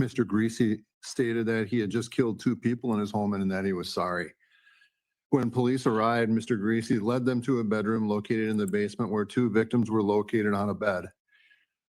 Mr. Griese stated that he had just killed 2 people in his home and that he was sorry. When police arrived, Mr. Griese led them to a bedroom located in the basement where 2 victims were located on a bed.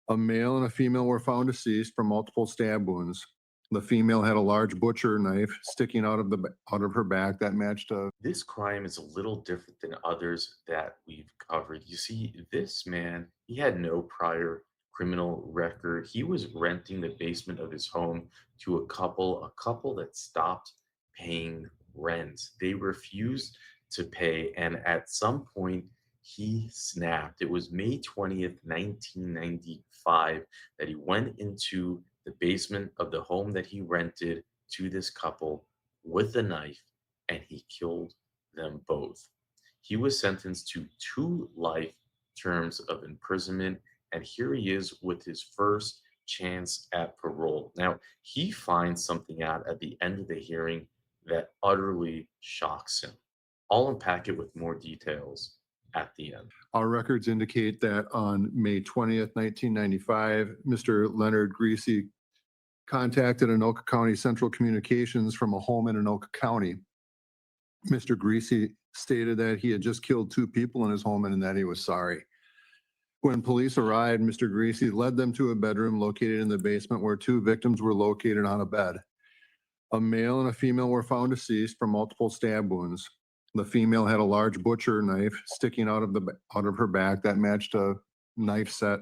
A male and a female were found deceased from multiple stab wounds. The female had a large butcher knife sticking out of her back that matched a. This crime is a little different than others that we've covered. You see, this man, he had no prior criminal record. He was renting the basement of his home to a couple that stopped paying rent. They refused to pay, and at some point, he snapped. It was May 20th, 1995, that he went into the basement of the home that he rented to this couple with a knife, and he killed them both. He was sentenced to 2 life terms of imprisonment, and here he is with his first chance at parole. Now, he finds something out at the end of the hearing that utterly shocks him. I'll unpack it with more details at the end. Our records indicate that on May 20th, 1995, Mr. Leonard Griese contacted Anoka County Central Communications from a home in Anoka County. Mr. Griese stated that he had just killed 2 people in his home and that he was sorry. When police arrived, Mr. Griese led them to a bedroom located in the basement where 2 victims were located on a bed. A male and a female were found deceased from multiple stab wounds. The female had a large butcher knife sticking out of her back that matched a knife set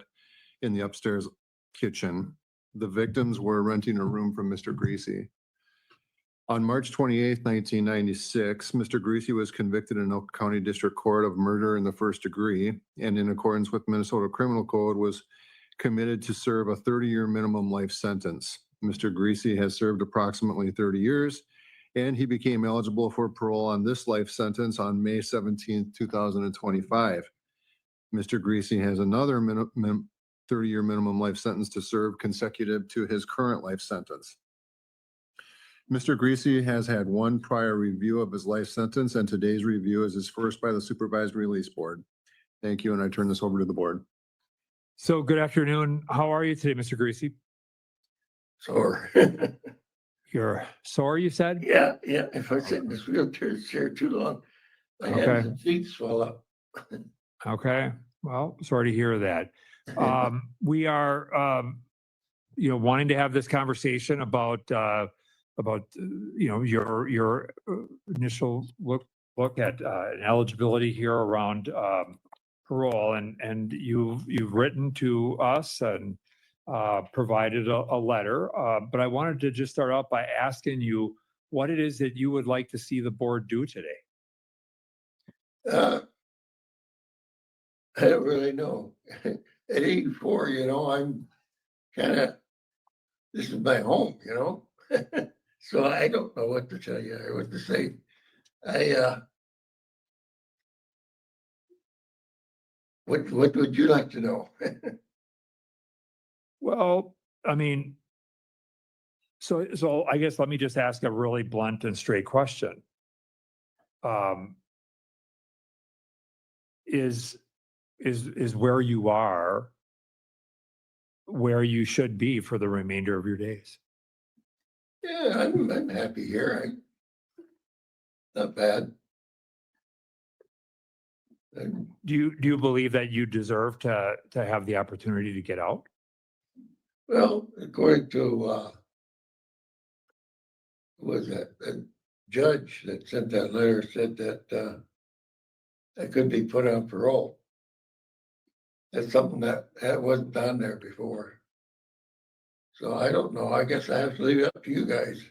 in the upstairs kitchen. The victims were renting a room from Mr. Griese. On March 28th, 1996, Mr. Griese was convicted in Anoka County District Court of murder in the first degree, and in accordance with Minnesota Criminal Code was committed to serve a 30-year minimum life sentence. Mr. Griese has served approximately 30 years, and he became eligible for parole on this life sentence on May 17th, 2025. Mr. Griese has another 30-year minimum life sentence to serve consecutive to his current life sentence. Mr. Griese has had 1 prior review of his life sentence, and today's review is his first by the Supervised Release Board. Thank you, and I turn this over to the board. So good afternoon. How are you today, Mr. Griese? Sore. You're sore, you said? Yeah. If I sit in this wheelchair chair too long, my hands and feet swell up. Okay. Well, sorry to hear that. We are, wanting to have this conversation about your initial look at an eligibility here around parole, and you've written to us and provided a letter, but I wanted to just start out by asking you what it is that you would like to see the board do today. I don't really know. At 84, I'm kind of, this is my home, so I don't know what to tell you or what to say. What would you like to know? Well, I mean, so I guess let me just ask a really blunt and straight question. Is where you are where you should be for the remainder of your days? Yeah, I'm happy here. Not bad. Do you believe that you deserve to have the opportunity to get out? Well, according to was that a judge that sent that letter said that I could be put on parole. That's something that wasn't on there before. So I don't know. I guess I have to leave it up to you guys.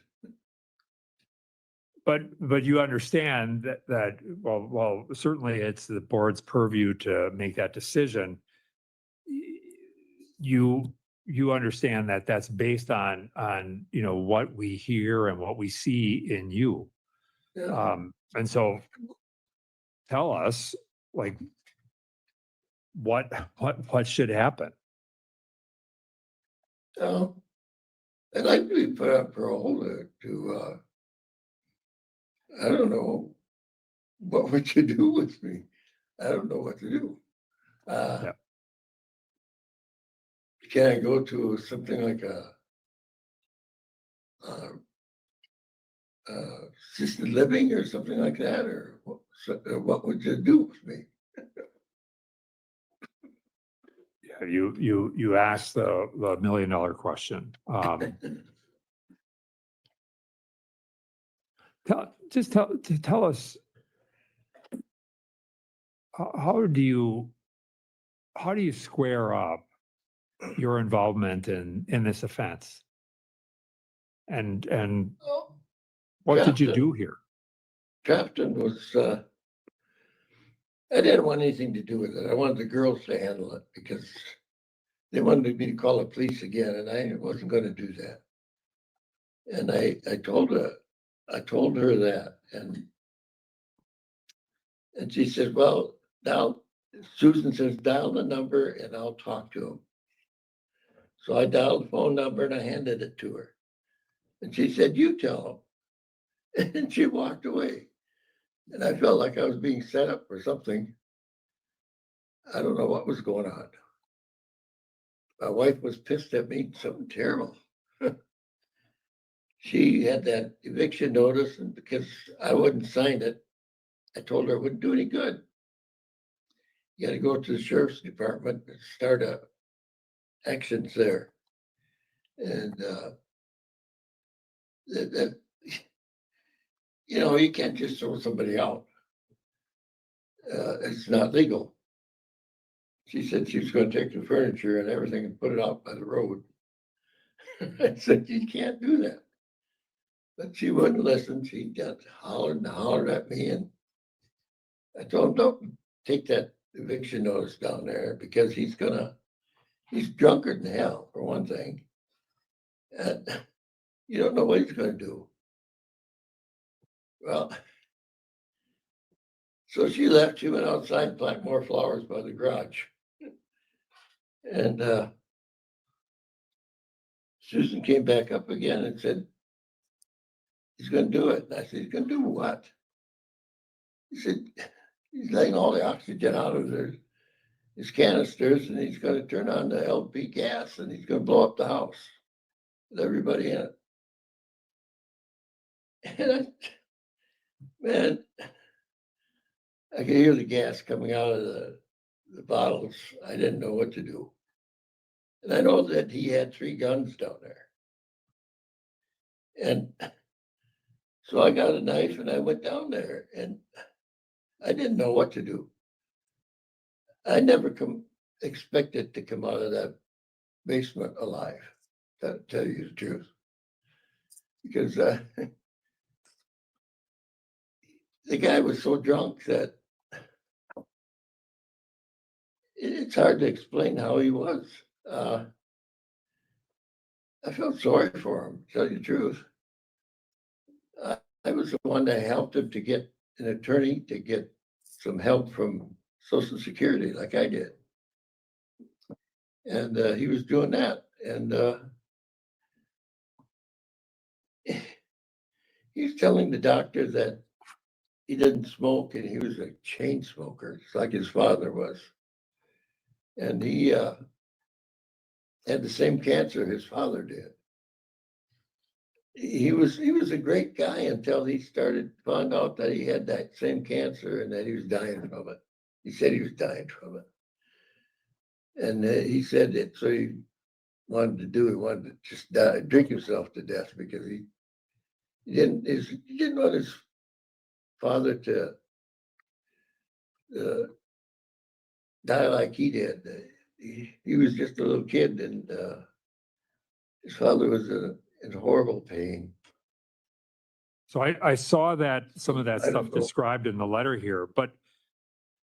But you understand that well, certainly it's the board's purview to make that decision. You understand that that's based on what we hear and what we see in you. Yeah. And so tell us, like, what should happen? I'd like to be put on parole to I don't know, what would you do with me? I don't know what to do. Yeah. Can I go to something like a assisted living or something like that, or what would you do with me? Yeah, you asked the $1 million question. Tell us, how do you square up your involvement in this offense? And Oh, what did you Captain. do here? Captain was, I didn't want anything to do with it. I wanted the girls to handle it because they wanted me to call the police again, and I wasn't going to do that. And I told her that, and she said, well, Susan says, dial the number and I'll talk to him. So I dialed the phone number and I handed it to her. And she said, you tell him. And she walked away. And I felt like I was being set up for something. I don't know what was going on. My wife was pissed at me, something terrible. She had that eviction notice, and because I wouldn't sign it, I told her it wouldn't do any good. You got to go to the sheriff's department and start actions there. And you can't just throw somebody out. It's not legal. She said she was going to take the furniture and everything and put it out by the road. I said, you can't do that. But she wouldn't listen. She just hollered at me. And I told him, don't take that eviction notice down there because he's drunker than hell, for one thing. And you don't know what he's going to do. Well, so she left. She went outside and planted more flowers by the garage. And Susan came back up again and said, he's going to do it. And I said, he's going to do what? He said, he's letting all the oxygen out of his canisters, and he's going to turn on the LP gas, and he's going to blow up the house with everybody in it. And man, I could hear the gas coming out of the bottles. I didn't know what to do. And I know that he had 3 guns down there. And so I got a knife and I went down there, and I didn't know what to do. I never expected to come out of that basement alive, to tell you the truth. Because the guy was so drunk that it's hard to explain how he was. I felt sorry for him, to tell you the truth. I was the one that helped him to get an attorney, to get some help from Social Security, like I did. And he was doing that. And he's telling the doctor that he didn't smoke and he was a chain smoker, just like his father was. And he had the same cancer his father did. He was a great guy until he found out that he had that same cancer and that he was dying from it. He said he was dying from it. And he said it, so he wanted to just drink himself to death because he didn't want his father to die like he did. He was just a little kid, and his father was in horrible pain. So I saw that some of that I don't stuff know. described in the letter here, but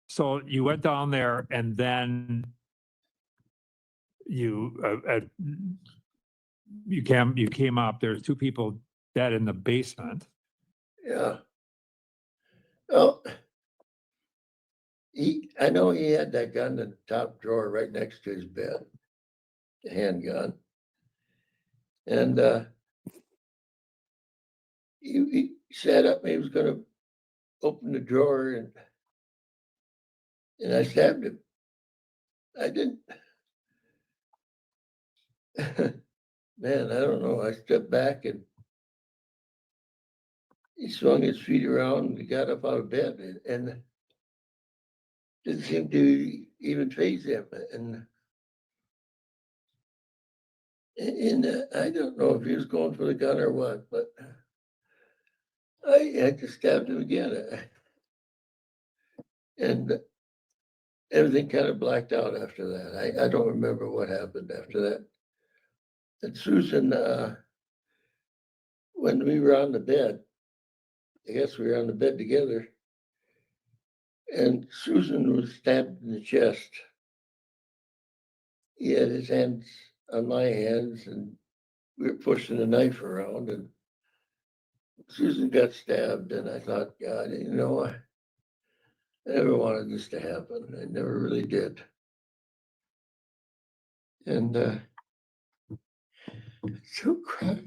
so you went down there and then you came up, there's 2 people dead in the basement. Yeah. Well, I know he had that gun in the top drawer right next to his bed, the handgun. And he sat up and he was going to open the drawer, and I stabbed him. I didn't. Man, I don't know. I stepped back and he swung his feet around and he got up out of bed and didn't seem to even faze him. And I don't know if he was going for the gun or what, but I had to stab him again. And everything kind of blacked out after that. I don't remember what happened after that. And Susan, when we were on the bed, I guess we were on the bed together, and Susan was stabbed in the chest. He had his hands on my hands, and we were pushing the knife around, and Susan got stabbed, and I thought, God, you know, I never wanted this to happen. I never really did. And so crap.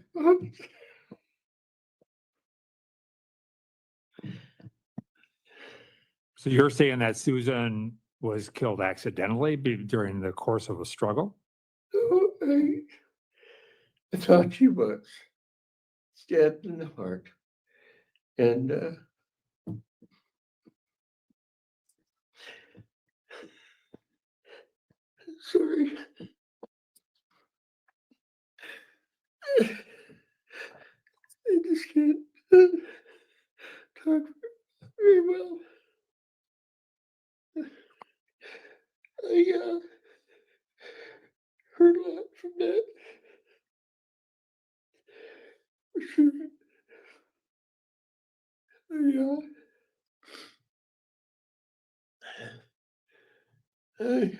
So you're saying that Susan was killed accidentally during the course of a struggle? I thought she was stabbed in the heart. And sorry. I just can't talk very well. I heard a lot from that. I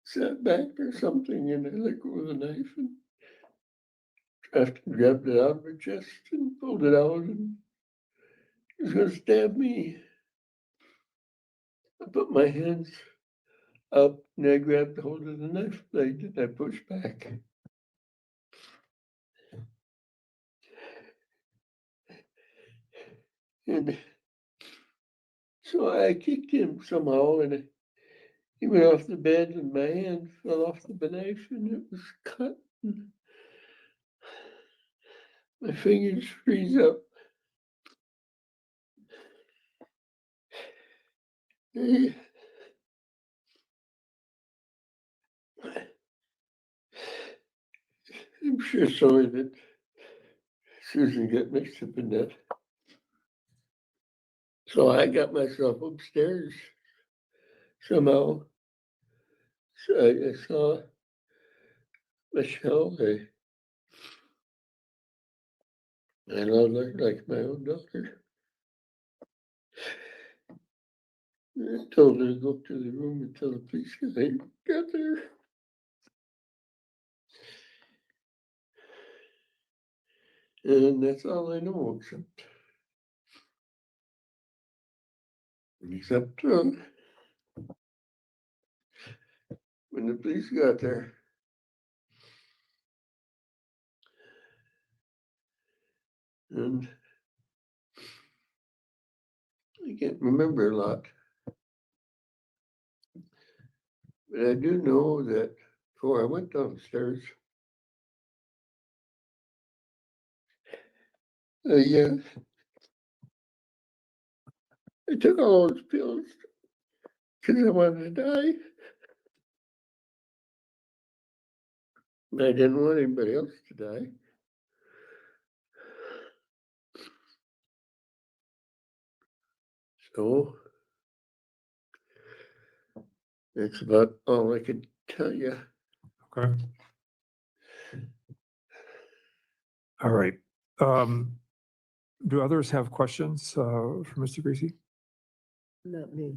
sat back or something and I let go of the knife and grabbed it out of her chest and pulled it out and he was going to stab me. I put my hands up and I grabbed hold of the knife blade and I pushed back. And so I kicked him somehow and he went off the bed and my hand fell off the knife and it was cut. And my fingers freeze up. I'm sure sorry that Susan got mixed up in that. So I got myself upstairs somehow. So I saw Michelle. I loved her like my own daughter. I told her to go up to the room until the police guy got there. And that's all I know, except when the police got there. And I can't remember a lot. But I do know that before I went downstairs, I took all those pills because I wanted to die. But I didn't want anybody else to die. So that's about all I could tell you. Okay. All right. Do others have questions for Mr. Griese? Not me.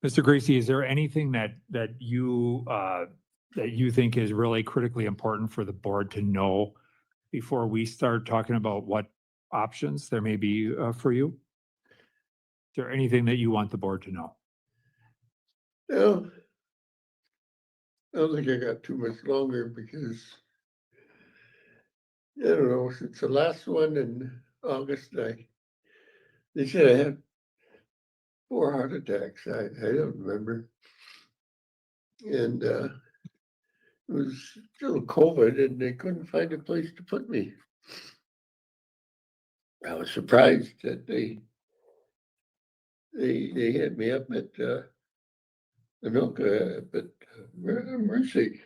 Mr. Griese, is there anything that you think is really critically important for the board to know before we start talking about what options there may be for you? Is there anything that you want the board to know? No, I don't think I got too much longer because I don't know, since the last one and August, they said I had 4 heart attacks. I don't remember. And it was still COVID and they couldn't find a place to put me. I was surprised that they had me up at Anoka, but Mercy.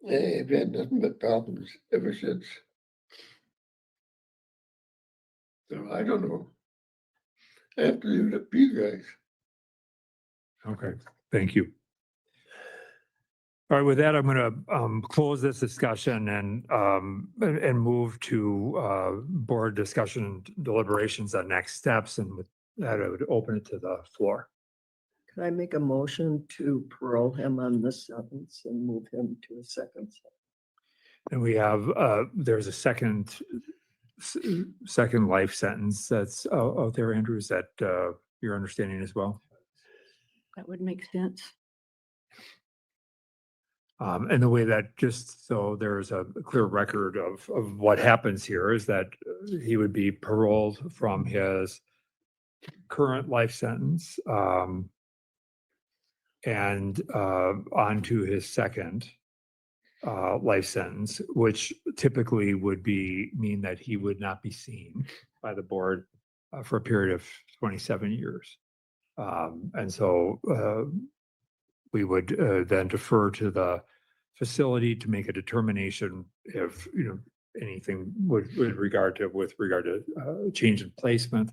I've had nothing but problems ever since. So I don't know. I have to leave it up to you guys. Okay, thank you. All right, with that, I'm going to close this discussion and move to board discussion and deliberations on next steps. And with that, I would open it to the floor. Could I make a motion to parole him on this sentence and move him to a second? And we have, there's a second life sentence that's out there, Andrew. Is that your understanding as well? That would make sense. And the way that, just so there's a clear record of what happens here, is that he would be paroled from his current life sentence and onto his second life sentence, which typically would mean that he would not be seen by the board for a period of 27 years. And so we would then defer to the facility to make a determination if, anything with regard to change in placement.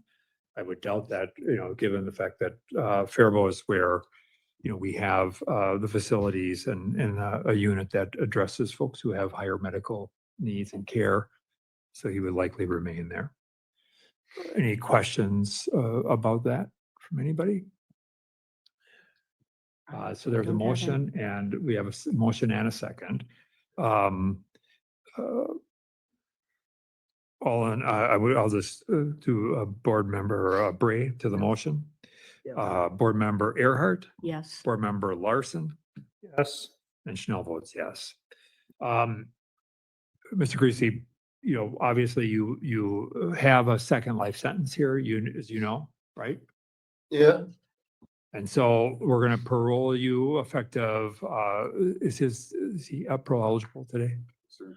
I would doubt that, given the fact that Faribault is where, we have the facilities and a unit that addresses folks who have higher medical needs and care. So he would likely remain there. Any questions about that from anybody? So there's a Don't have motion and we have a motion and a second. I'll just do board member Bray to the motion. Yeah. Board member Earhart, Yes. board member Larson. Yes. And Schnell votes yes. Mr. Griese, obviously you have a second life sentence here, as you know, right? Yeah, And so we're going to parole you effective, is he parole eligible today? Sir.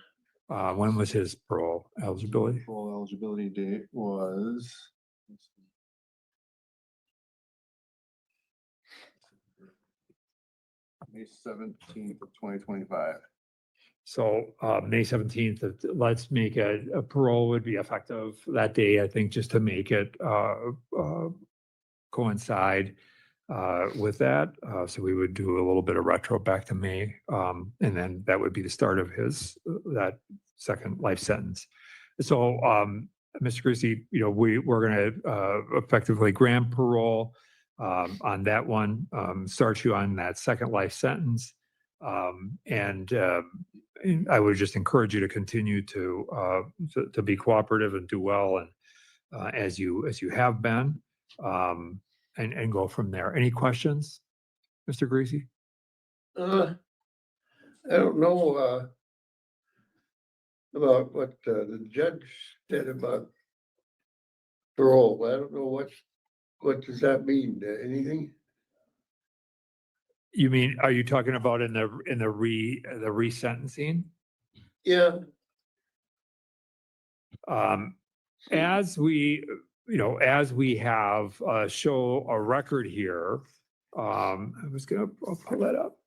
When was his parole eligibility? Full eligibility date was. May 17th of 2025. So May 17th, let's make a parole would be effective that day, I think, just to make it coincide with that. So we would do a little bit of retro back to May. And then that would be the start of that second life sentence. So Mr. Griese, we're going to effectively grant parole on that one, start you on that second life sentence. And I would just encourage you to continue to be cooperative and do well, and as you have been, and go from there. Any questions, Mr. Griese? I don't know about what the judge said about parole. I don't know what does that mean? Anything? You mean, are you talking about in the resentencing? Yeah, As we have show a record here, I'll pull that up.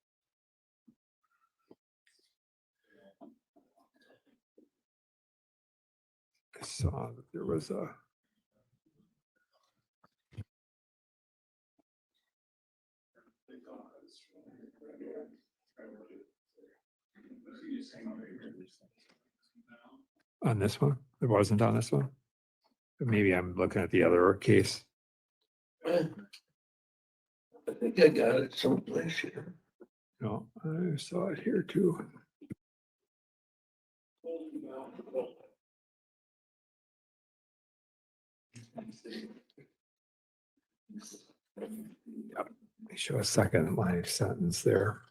I saw that there was a. On this one? It wasn't on this one? Maybe I'm looking at the other case. I think I got it someplace here. No, I saw it here too. Yep. They show a second life sentence there.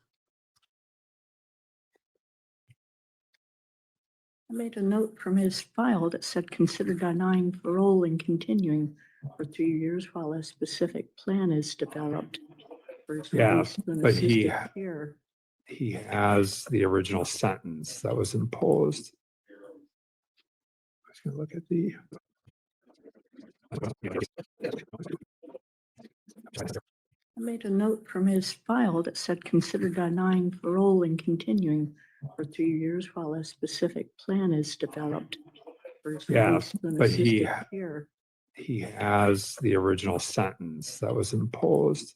I made a note from his file that said consider denying parole and continuing for 3 years while a specific plan is developed for his Yeah, release to an but he- assisted care. He has the original sentence that was imposed. Let's go look at the. I made a note from his file that said consider denying parole and continuing for 3 years while a specific plan is developed for his Yeah, release to an but he- assisted care. He has the original sentence that was imposed.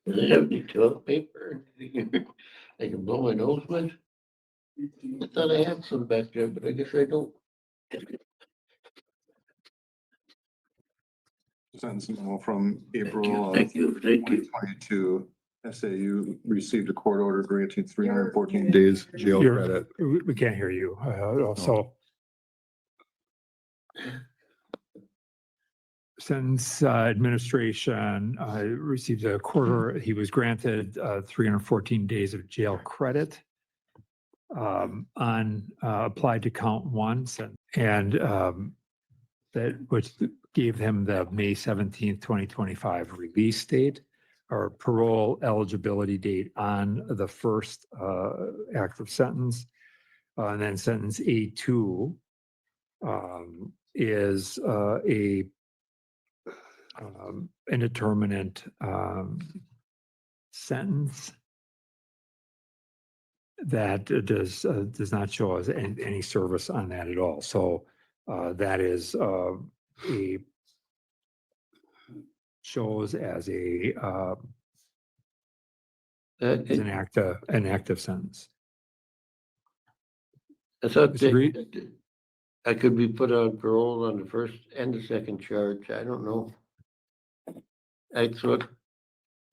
Do they have any toilet paper? I can blow my nose with? I thought I had some back there, but I guess I don't. Sentence memo from April of Thank you, thank you. 2022. SAU received a court order granting 314 days jail You're- credit. We can't hear you. So. Sentence administration received a quarter, he was granted 314 days of jail credit on applied to count one, and that which gave him the May 17th, 2025 release date or parole eligibility date on the first active sentence. And then sentence A2 is a indeterminate sentence that does not show us any service on that at all. So that is shows as an active sentence. I thought Disagree? that I could be put on parole on the first and the second charge. I don't know. That's what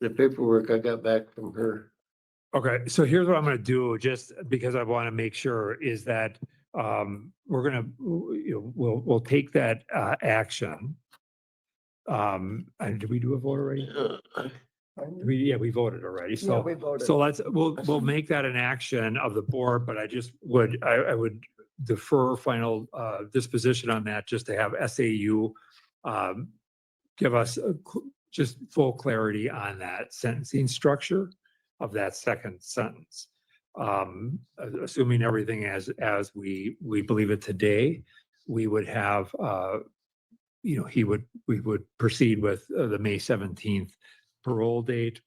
the paperwork I got back from her. Okay, so here's what I'm gonna do, just because I want to make sure, is that we're gonna, we'll take that action. And did we do a vote already? We voted already, Yeah, so. we voted. So we'll make that an action of the board, but I just would, I would defer final disposition on that just to have SAU give us just full clarity on that sentencing structure of that second sentence. Assuming everything as we believe it today, we would have, we would proceed with the May 17th parole date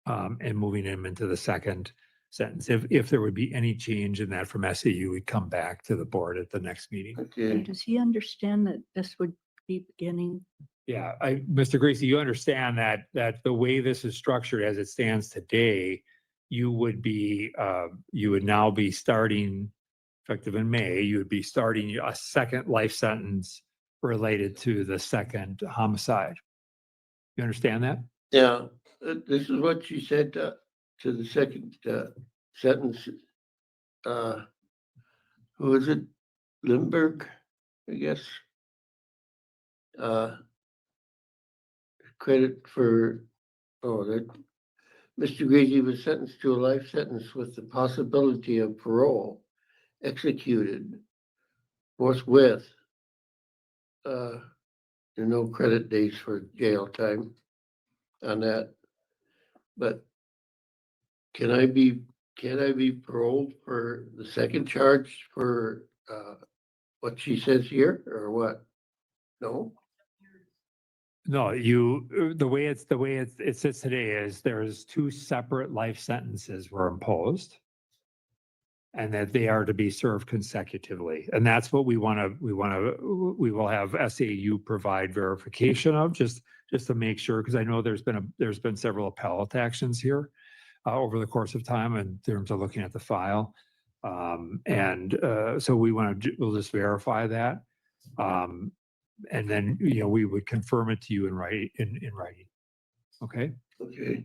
and moving him into the second sentence. If there would be any change in that from SAU, we'd come back to the board at the next meeting. Okay, Does he understand that this would be beginning? Yeah, Mr. Griese, you understand that the way this is structured as it stands today, you would now be starting, effective in May, you would be starting a second life sentence related to the second homicide. You understand that? yeah, this is what she said to the second sentence. Who is it? Lindbergh, I guess. Credit for, that Mr. Griese was sentenced to a life sentence with the possibility of parole executed forthwith. There are no credit days for jail time on that. But can I be paroled for the second charge for what she says here or what? No? No, the way it sits today is there's two separate life sentences were imposed. And that they are to be served consecutively. And that's what we will have SAU provide verification of, just to make sure, because I know there's been several appellate actions here over the course of time in terms of looking at the file. So we'll just verify that. And then, we would confirm it to you in writing. Okay? Okay.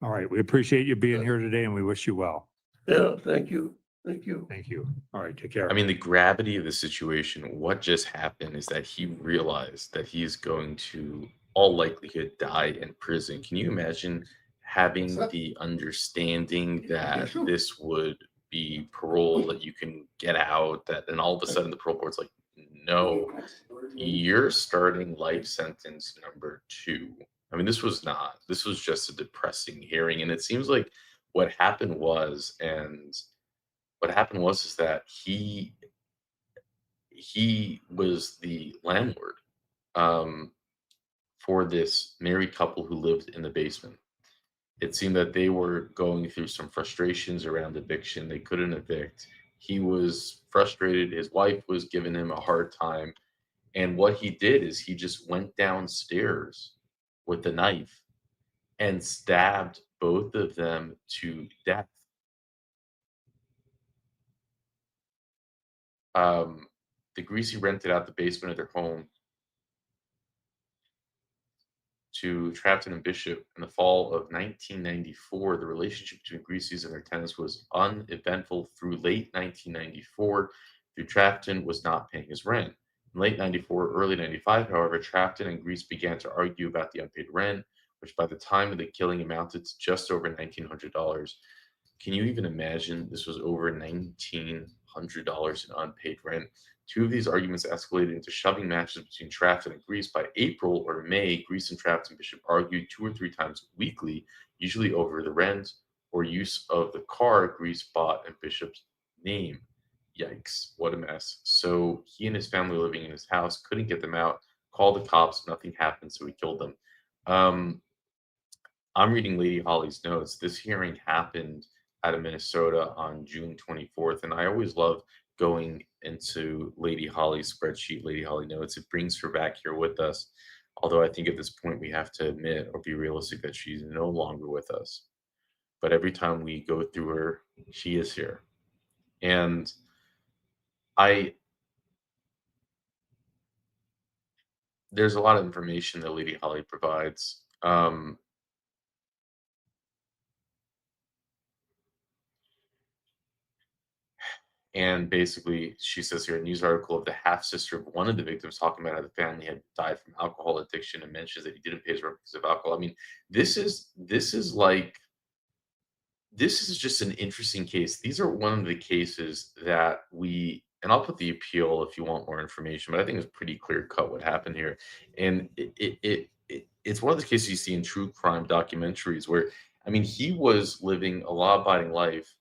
All right. We appreciate you being here today and we wish you well. Yeah, thank you. Thank you. Thank you. All right. Take care. I mean, the gravity of the situation, what just happened is that he realized that he is going to all likelihood die in prison. Can you imagine having What's that? the understanding that Yes, sir. this would be parole, that you can get out, that and all of a sudden the parole board's like, no, you're starting life sentence number 2. I mean, this was just a depressing hearing. And it seems like what happened was, is that he was the landlord um, for this married couple who lived in the basement. It seemed that they were going through some frustrations around eviction. They couldn't evict. He was frustrated. His wife was giving him a hard time. And what he did is he just went downstairs with a knife and stabbed both of them to death. The Griese rented out the basement of their home to Trafton and Bishop in the fall of 1994. The relationship between Griese's and their tenants was uneventful through late 1994. Through Trafton was not paying his rent. In late 94, early 95, however, Trafton and Griese began to argue about the unpaid rent, which by the time of the killing amounted to just over $1,900. Can you even imagine? This was over $1,900 in unpaid rent. Two of these arguments escalated into shoving matches between Trafton and Griese. By April or May, Griese and Trafton Bishop argued 2 or 3 times weekly, usually over the rent or use of the car Griese bought in Bishop's name. Yikes, what a mess. So he and his family living in his house couldn't get them out, called the cops, nothing happened, so he killed them. I'm reading Lady Holly's notes. This hearing happened out of Minnesota on June 24th, and I always love going into Lady Holly's spreadsheet, Lady Holly notes. It brings her back here with us. Although I think at this point we have to admit or be realistic that she's no longer with us. But every time we go through her, she is here. And I there's a lot of information that Lady Holly provides. And basically, she says here a news article of the half sister of one of the victims talking about how the family had died from alcohol addiction and mentions that he didn't pay his rent because of alcohol. I mean, this is just an interesting case. These are one of the cases that and I'll put the appeal if you want more information, but I think it's pretty clear cut what happened here. And it's one of the cases you see in true crime documentaries where, I mean, he was living a law abiding life,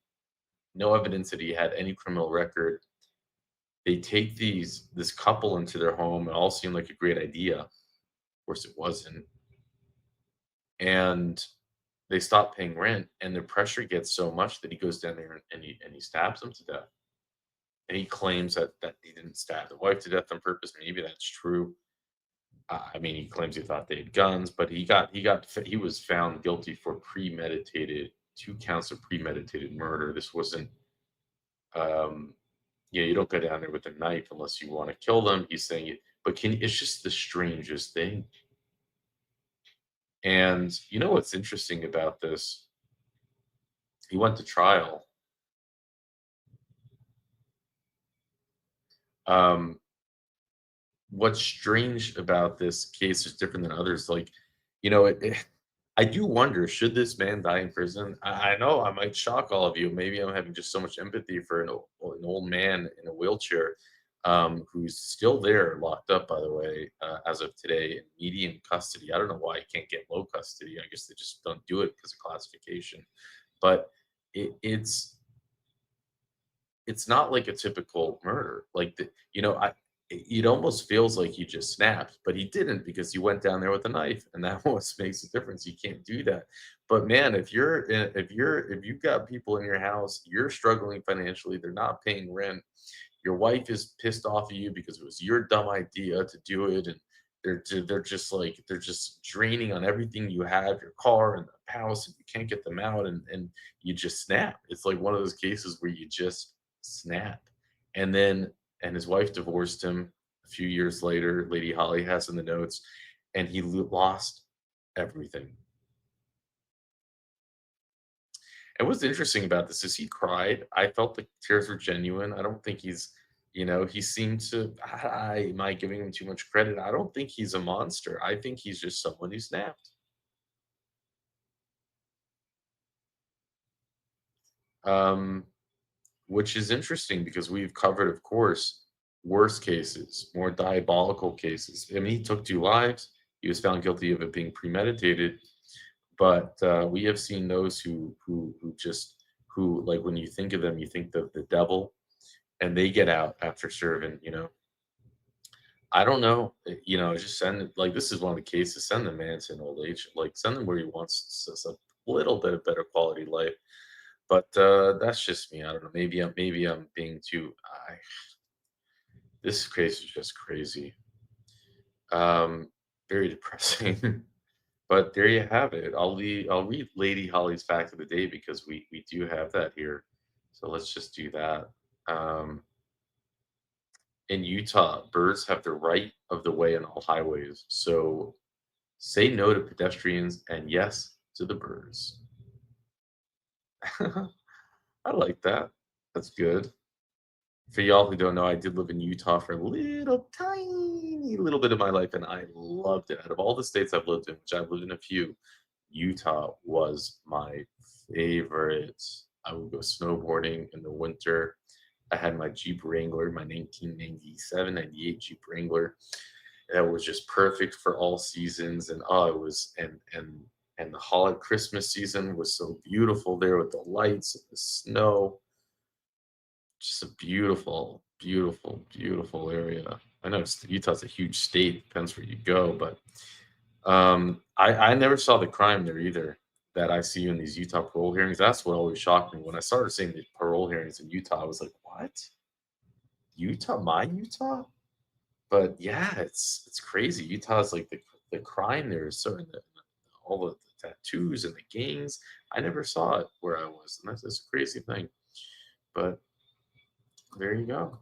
no evidence that he had any criminal record. They take this couple into their home. It all seemed like a great idea. Of course, it wasn't. And they stop paying rent, and the pressure gets so much that he goes down there and he stabs them to death. And he claims that he didn't stab the wife to death on purpose. Maybe that's true. I mean, he claims he thought they had guns, but he was found guilty for 2 counts of premeditated murder. This wasn't um, you don't go down there with a knife unless you want to kill them. He's saying it, but it's just the strangest thing. And you know what's interesting about this? He went to trial. Um, what's strange about this case is different than others. Like, I do wonder, should this man die in prison? I know I might shock all of you. Maybe I'm having just so much empathy for an old man in a wheelchair who's still there, locked up, by the way, as of today, in medium custody. I don't know why he can't get low custody. I guess they just don't do it because of classification. But it's not like a typical murder. Like it almost feels like he just snapped, but he didn't because he went down there with a knife, and that almost makes a difference. You can't do that. But man, if you've got people in your house, you're struggling financially, they're not paying rent, your wife is pissed off at you because it was your dumb idea to do it, and they're just draining on everything you have, your car and the house, and you can't get them out, and you just snap. It's like one of those cases where you just snap. And his wife divorced him a few years later. Lady Holly has in the notes, and he lost everything. And what's interesting about this is he cried. I felt the tears were genuine. I don't think he seemed to. Am I giving him too much credit? I don't think he's a monster. I think he's just someone who snapped. which is interesting because we've covered, of course, worse cases, more diabolical cases. I mean, he took 2 lives. He was found guilty of it being premeditated, but we have seen those who like when you think of them, you think of the devil, and they get out after serving. I don't know. Just send it. Like this is one of the cases. Send the man to an old age. Like send him where he wants a little bit of better quality life. But that's just me. I don't know. Maybe I'm being too. This case is just crazy. Um, very depressing. But there you have it. I'll read Lady Holly's fact of the day because we do have that here. So let's just do that. Um, in Utah, birds have the right of the way on all highways. So say no to pedestrians and yes to the birds. I like that. That's good. For y'all who don't know, I did live in Utah for a little tiny little bit of my life, and I loved it. Out of all the states I've lived in, which I've lived in a few, Utah was my favorite. I would go snowboarding in the winter. I had my Jeep Wrangler, my 1997, 98 Jeep Wrangler. That was just perfect for all seasons. And it was, and the holiday Christmas season was so beautiful there with the lights and the snow. Just a beautiful, beautiful, beautiful area. I know Utah's a huge state, depends where you go, but I never saw the crime there either that I see in these Utah parole hearings. That's what always shocked me. When I started seeing the parole hearings in Utah, I was like, what? Utah, my Utah? But yeah, it's crazy. Utah's like the crime there is so all the tattoos and the gangs. I never saw it where I was, and that's a crazy thing. But there you go.